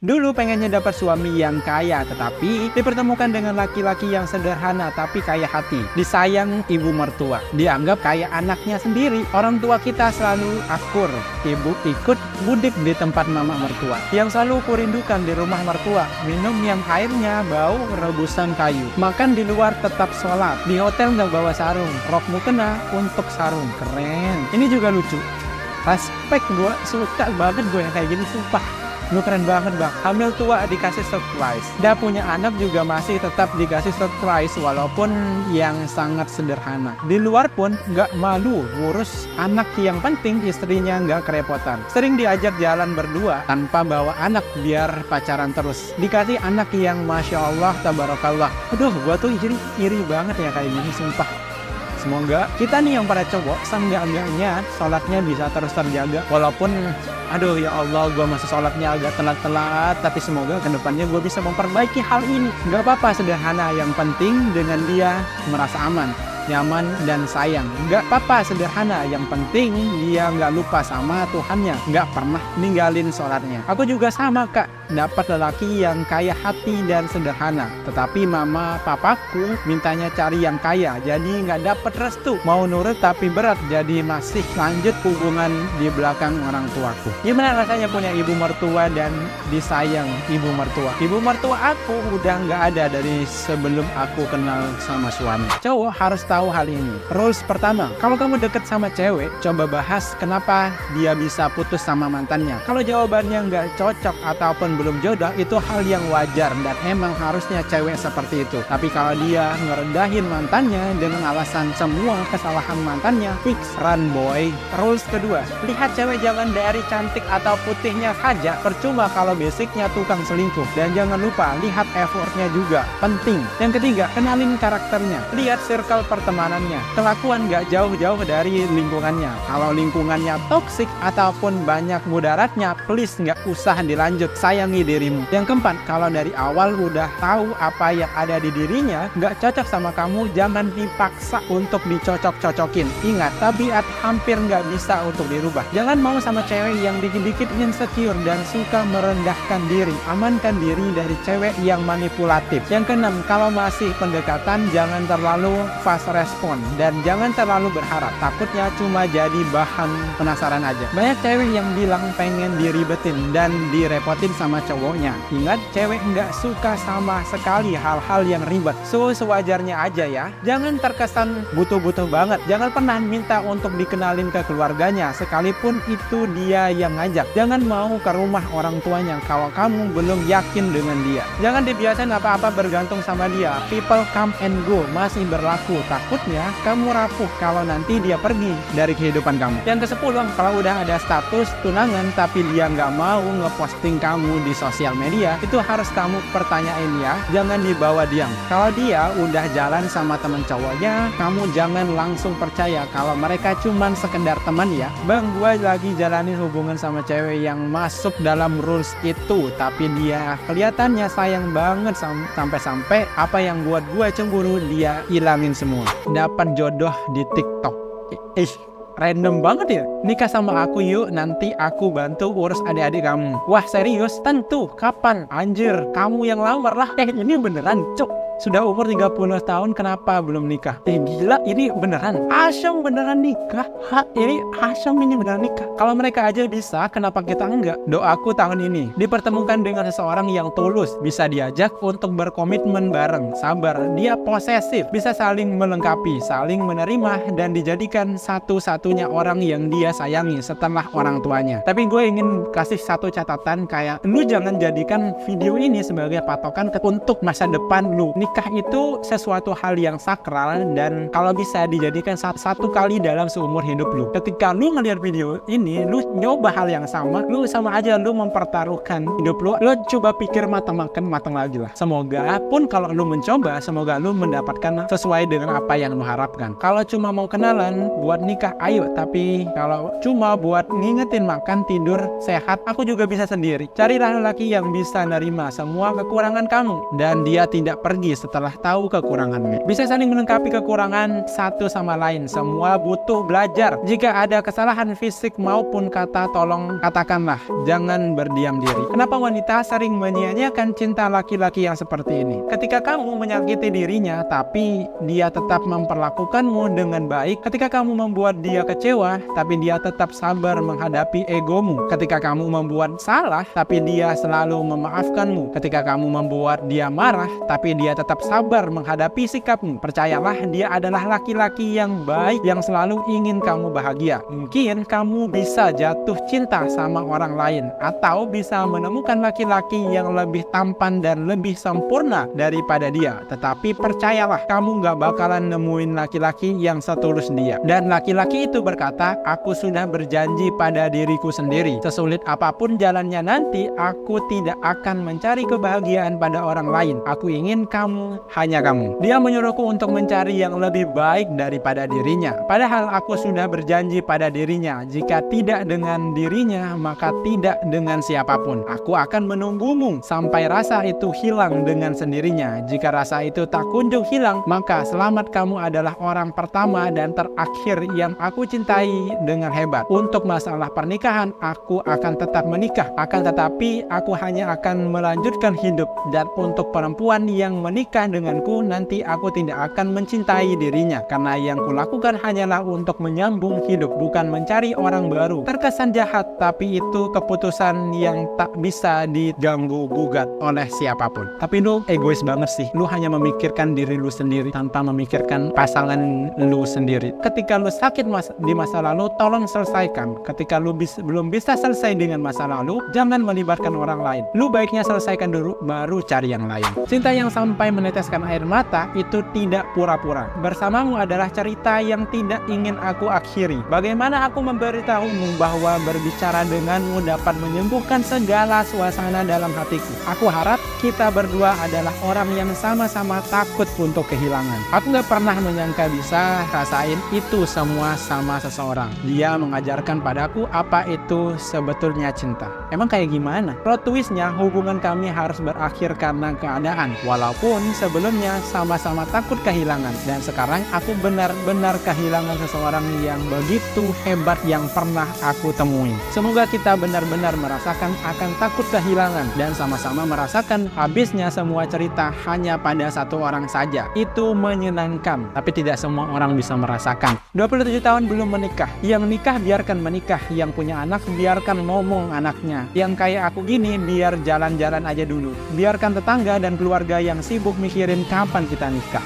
Dulu pengennya dapat suami yang kaya, tetapi dipertemukan dengan laki-laki yang sederhana tapi kaya hati. Disayang ibu mertua, dianggap kayak anaknya sendiri. Orang tua kita selalu akur, ibu ikut mudik di tempat mama mertua. Yang selalu kurindukan di rumah mertua, minum yang airnya bau rebusan kayu. Makan di luar tetap sholat, di hotel nggak bawa sarung, rok mukena untuk sarung. Keren. Ini juga lucu. Respect, gue suka banget gue yang kayak gini, sumpah. Lu keren banget bang. Hamil tua dikasih surprise. Udah punya anak juga masih tetap dikasih surprise, walaupun yang sangat sederhana. Di luar pun nggak malu ngurus anak, yang penting istrinya nggak kerepotan. Sering diajak jalan berdua tanpa bawa anak biar pacaran terus. Dikasih anak yang masya Allah tabarakallah. Aduh, gua tuh iri banget ya kayak gini, sumpah. Semoga kita nih yang para cowok seenggak-enggaknya sholatnya bisa terus terjaga. Walaupun aduh ya Allah, gue masih sholatnya agak telat-telat, tapi semoga kedepannya gue bisa memperbaiki hal ini. Gak apa-apa sederhana, yang penting dengan dia merasa aman, nyaman, dan sayang. Gak apa-apa sederhana, yang penting dia gak lupa sama Tuhannya, gak pernah ninggalin sholatnya. Aku juga sama kak, dapat lelaki yang kaya hati dan sederhana, tetapi mama papaku mintanya cari yang kaya, jadi gak dapat restu. Mau nurut tapi berat, jadi masih lanjut hubungan di belakang orang tuaku. Gimana rasanya punya ibu mertua dan disayang ibu mertua? Ibu mertua aku udah gak ada dari sebelum aku kenal sama suami. Cowok harus tahu hal ini. Rules pertama, kalau kamu deket sama cewek, coba bahas kenapa dia bisa putus sama mantannya. Kalau jawabannya nggak cocok ataupun belum jodoh, itu hal yang wajar dan emang harusnya cewek seperti itu. Tapi kalau dia ngerendahin mantannya dengan alasan semua kesalahan mantannya, fix run boy. Rules kedua, lihat cewek jangan dari cantik atau putihnya saja, percuma kalau basicnya tukang selingkuh. Dan jangan lupa lihat effortnya juga, penting. Yang ketiga, kenalin karakternya, lihat circle pertemanannya, kelakuan gak jauh-jauh dari lingkungannya. Kalau lingkungannya toksik ataupun banyak mudaratnya, please gak usah dilanjut, sayangi dirimu. Yang keempat, kalau dari awal udah tahu apa yang ada di dirinya gak cocok sama kamu, jangan dipaksa untuk dicocok-cocokin. Ingat, tabiat hampir gak bisa untuk dirubah. Jangan mau sama cewek yang dikit-dikit insecure dan suka merendahkan diri. Amankan diri dari cewek yang manipulatif. Yang keenam, kalau masih pendekatan jangan terlalu fast respon dan jangan terlalu berharap, takutnya cuma jadi bahan penasaran aja. Banyak cewek yang bilang pengen diribetin dan direpotin sama cowoknya. Ingat, cewek nggak suka sama sekali hal-hal yang ribet, so sewajarnya aja ya. Jangan terkesan butuh-butuh banget. Jangan pernah minta untuk dikenalin ke keluarganya sekalipun itu dia yang ngajak. Jangan mau ke rumah orang tuanya kalau kamu belum yakin dengan dia. Jangan dibiasain apa-apa bergantung sama dia. People come and go masih berlaku. Takutnya kamu rapuh kalau nanti dia pergi dari kehidupan kamu. Yang ke-10, kalau udah ada status tunangan tapi dia nggak mau ngeposting kamu di sosial media, itu harus kamu pertanyain ya. Jangan dibawa diam. Kalau dia udah jalan sama temen cowoknya, kamu jangan langsung percaya kalau mereka cuman sekedar teman ya. Bang, gue lagi jalanin hubungan sama cewek yang masuk dalam rules itu, tapi dia kelihatannya sayang banget sampai-sampai apa yang buat gue cemburu dia hilangin semua. Dapat jodoh di TikTok. Random banget ya. Nikah sama aku yuk, nanti aku bantu urus adik-adik kamu. Wah serius? Tentu. Kapan? Anjir, kamu yang lamar lah. Ini beneran cuk. Sudah umur 30 tahun kenapa belum nikah? Gila, ini beneran Asyam beneran nikah? Ini Asyam ini beneran nikah. Kalau mereka aja bisa, kenapa kita enggak? Doaku tahun ini dipertemukan dengan seseorang yang tulus, bisa diajak untuk berkomitmen bareng, sabar, dia posesif, bisa saling melengkapi, saling menerima, dan dijadikan satu-satunya orang yang dia sayangi setelah orang tuanya. Tapi gue ingin kasih satu catatan, kayak lu jangan jadikan video ini sebagai patokan untuk masa depan lu. Nikah itu sesuatu hal yang sakral dan kalau bisa dijadikan satu kali dalam seumur hidup lu. Ketika lu ngeliat video ini, lu nyoba hal yang sama, lu sama aja lu mempertaruhkan hidup lu. Lu coba pikir matang lagi lah. Semoga pun kalau lu mencoba, semoga lu mendapatkan sesuai dengan apa yang lu harapkan. Kalau cuma mau kenalan buat nikah, ayo. Tapi kalau cuma buat ngingetin makan, tidur, sehat, aku juga bisa sendiri. Carilah lelaki yang bisa nerima semua kekurangan kamu dan dia tidak pergi setelah tahu kekurangannya. Bisa saling melengkapi kekurangan satu sama lain. Semua butuh belajar. Jika ada kesalahan fisik maupun kata, tolong katakanlah, jangan berdiam diri. Kenapa wanita sering menyia-nyiakan cinta laki-laki yang seperti ini? Ketika kamu menyakiti dirinya tapi dia tetap memperlakukanmu dengan baik, ketika kamu membuat dia kecewa tapi dia tetap sabar menghadapi egomu, ketika kamu membuat salah tapi dia selalu memaafkanmu, ketika kamu membuat dia marah tapi dia tetap sabar menghadapi sikapmu, percayalah dia adalah laki-laki yang baik yang selalu ingin kamu bahagia. Mungkin kamu bisa jatuh cinta sama orang lain atau bisa menemukan laki-laki yang lebih tampan dan lebih sempurna daripada dia, tetapi percayalah kamu gak bakalan nemuin laki-laki yang setulus dia. Dan laki-laki itu berkata, aku sudah berjanji pada diriku sendiri, sesulit apapun jalannya nanti, aku tidak akan mencari kebahagiaan pada orang lain. Aku ingin kamu, hanya kamu. Dia menyuruhku untuk mencari yang lebih baik daripada dirinya. Padahal aku sudah berjanji pada dirinya, jika tidak dengan dirinya, maka tidak dengan siapapun. Aku akan menunggumu sampai rasa itu hilang dengan sendirinya. Jika rasa itu tak kunjung hilang, maka selamat, kamu adalah orang pertama dan terakhir yang aku cintai dengan hebat. Untuk masalah pernikahan, aku akan tetap menikah. Akan tetapi, aku hanya akan melanjutkan hidup. Dan untuk perempuan yang menikah denganku, nanti aku tidak akan mencintai dirinya. Karena yang kulakukan hanyalah untuk menyambung hidup, bukan mencari orang baru. Terkesan jahat, tapi itu keputusan yang tak bisa diganggu gugat oleh siapapun. Tapi lu egois banget sih. Lu hanya memikirkan diri lu sendiri tanpa memikirkan pasangan lu sendiri. Ketika lu sakit di masa lalu, tolong selesaikan. Ketika lu belum bisa selesai dengan masa lalu, jangan melibatkan orang lain. Lu baiknya selesaikan dulu, baru cari yang lain. Cinta yang sampai meneteskan air mata itu tidak pura-pura. Bersamamu adalah cerita yang tidak ingin aku akhiri. Bagaimana aku memberitahumu bahwa berbicara denganmu dapat menyembuhkan segala suasana dalam hatiku. Aku harap kita berdua adalah orang yang sama-sama takut untuk kehilangan. Aku gak pernah menyangka bisa rasain itu semua sama seseorang. Dia mengajarkan padaku apa itu sebetulnya cinta. Emang kayak gimana? Plot twistnya, hubungan kami harus berakhir karena keadaan. Walaupun sebelumnya sama-sama takut kehilangan. Dan sekarang aku benar-benar kehilangan seseorang yang begitu hebat yang pernah aku temui. Semoga kita benar-benar merasakan akan takut kehilangan dan sama-sama merasakan habisnya semua cerita hanya pada satu orang saja. Itu menyenangkan, tapi tidak semua orang bisa merasakan. 27 tahun belum menikah. Yang nikah biarkan menikah, yang punya anak biarkan ngomong anaknya. Yang kayak aku gini biar jalan-jalan aja dulu. Biarkan tetangga dan keluarga yang sibuk mikirin kapan kita nikah.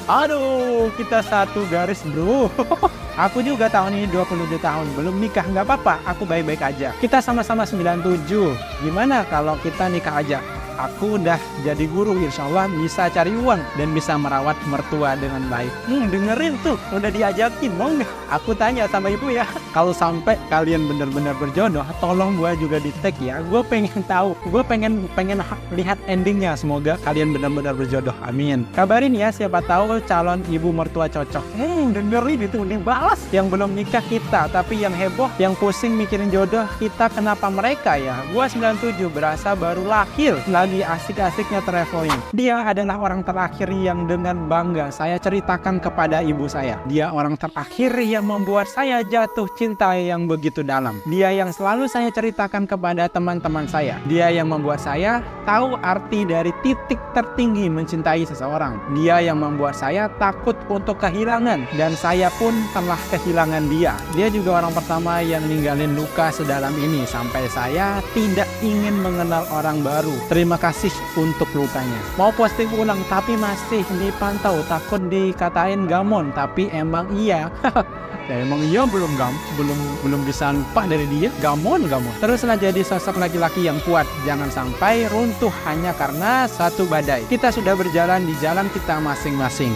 Aduh, kita satu garis bro. Aku juga tahun ini 22 tahun belum nikah. Nggak apa-apa, aku baik-baik aja. Kita sama-sama 97. Gimana kalau kita nikah aja? Aku udah jadi guru, insya Allah bisa cari uang dan bisa merawat mertua dengan baik. Dengerin tuh, udah diajakin, mau nggak? Aku tanya sama ibu ya, kalau sampai kalian benar-benar berjodoh, tolong gua juga di tag ya. Gue pengen tahu, gue pengen lihat endingnya. Semoga kalian benar-benar berjodoh, amin. Kabarin ya, siapa tahu calon ibu mertua cocok. Dengerin itu, dibalas. Yang belum nikah kita, tapi yang heboh, yang pusing mikirin jodoh kita, kenapa mereka ya? Gua 97, berasa baru lahir. Lagi asik-asiknya traveling. Dia adalah orang terakhir yang dengan bangga saya ceritakan kepada ibu saya. Dia orang terakhir yang membuat saya jatuh cinta yang begitu dalam. Dia yang selalu saya ceritakan kepada teman-teman saya. Dia yang membuat saya tahu arti dari titik tertinggi mencintai seseorang. Dia yang membuat saya takut untuk kehilangan, dan saya pun telah kehilangan dia. Dia juga orang pertama yang ninggalin luka sedalam ini sampai saya tidak ingin mengenal orang baru. Terima kasih untuk lukanya. Mau posting ulang tapi masih dipantau, takut dikatain gamon, tapi emang iya. Ya emang iya, belum bisa lupa dari dia. Gamon. Teruslah jadi sosok laki-laki yang kuat. Jangan sampai runtuh hanya karena satu badai. Kita sudah berjalan di jalan kita masing-masing.